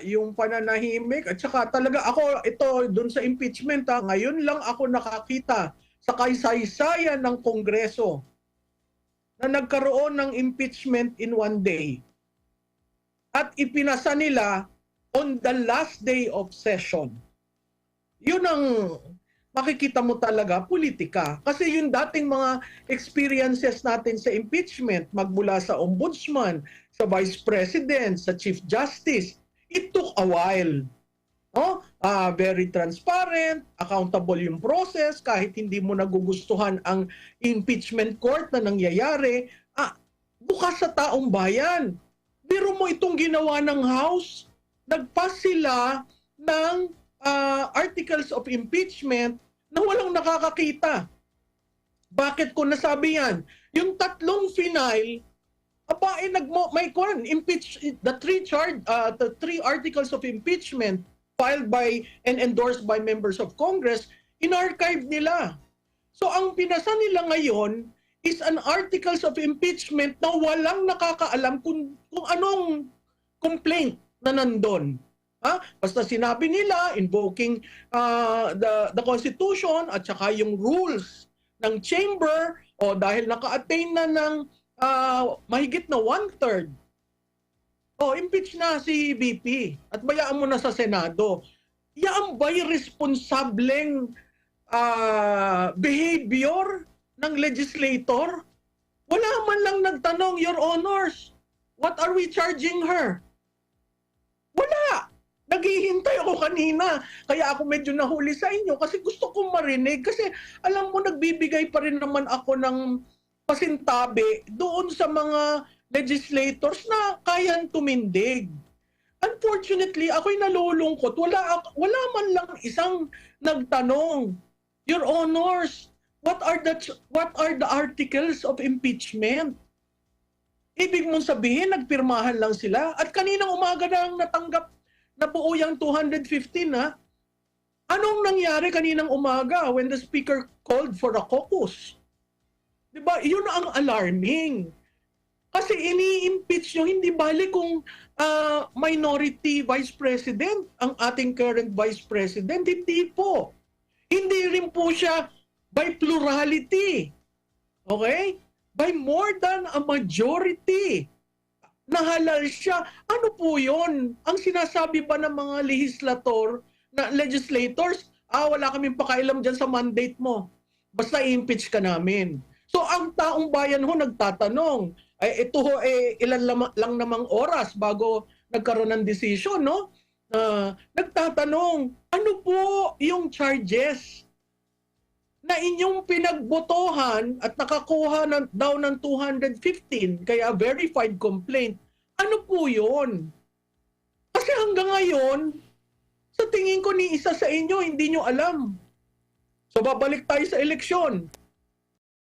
yung pananahimik at saka talaga ako ito doon sa impeachment ngayon lang ako nakakita sa kaysaysayan ng Kongreso na nagkaroon ng impeachment in one day at ipinasa nila on the last day of session. Yun ang makikita mo talaga politika. Kasi yung dating mga experiences natin sa impeachment, magmula sa ombudsman, sa vice president, sa chief justice, it took a while. Oh, very transparent, accountable yung process, kahit hindi mo nagugustuhan ang impeachment court na nangyayari, bukas sa taong bayan. Biro mo itong ginawa ng House, nagpass sila ng articles of impeachment na walang nakakakita. Bakit ko nasabi yan? Yung tatlong final, impeach the three articles of impeachment filed by and endorsed by members of Congress, in-archive nila. So ang pinasa nila ngayon is an articles of impeachment na walang nakakaalam kung anong complaint na nandun. Basta sinabi nila invoking the Constitution at saka yung rules ng chamber o dahil naka-attain na ng mahigit na 1/3. Impeach na si VP at bayaan mo na sa Senado. Yan ba'y responsableng behavior ng legislator? Wala man lang nagtanong, Your Honors, what are we charging her? Wala! Naghihintay ako kanina. Kaya ako medyo nahuli sa inyo kasi gusto kong marinig. Kasi alam mo, nagbibigay pa rin naman ako ng pasintabi doon sa mga legislators na kayang tumindig. Unfortunately, ako'y nalulungkot. Wala man lang isang nagtanong, Your Honors, what are the articles of impeachment? Ibig mong sabihin, nagpirmahan lang sila at kaninang umaga nang natanggap na buo yung 215 Anong nangyari kaninang umaga when the speaker called for a caucus? Diba? Yun ang alarming. Kasi ini-impeach nyo, hindi bali kung minority vice president ang ating current vice president. Hindi po. Hindi rin po siya by plurality. Okay? By more than a majority. Nahalal siya. Ano po yun? Ang sinasabi ba ng mga legislators, wala kaming pakailam dyan sa mandate mo. Basta i-impeach ka namin. So ang taong bayan ho nagtatanong, ito ho ilan lang namang oras bago nagkaroon ng decision, no? Nagtatanong, ano po yung charges na inyong pinagbotohan at nakakuha daw ng 215, kaya verified complaint? Ano po yun? Kasi hanggang ngayon, sa tingin ko ni isa sa inyo, hindi nyo alam. So babalik tayo sa eleksyon.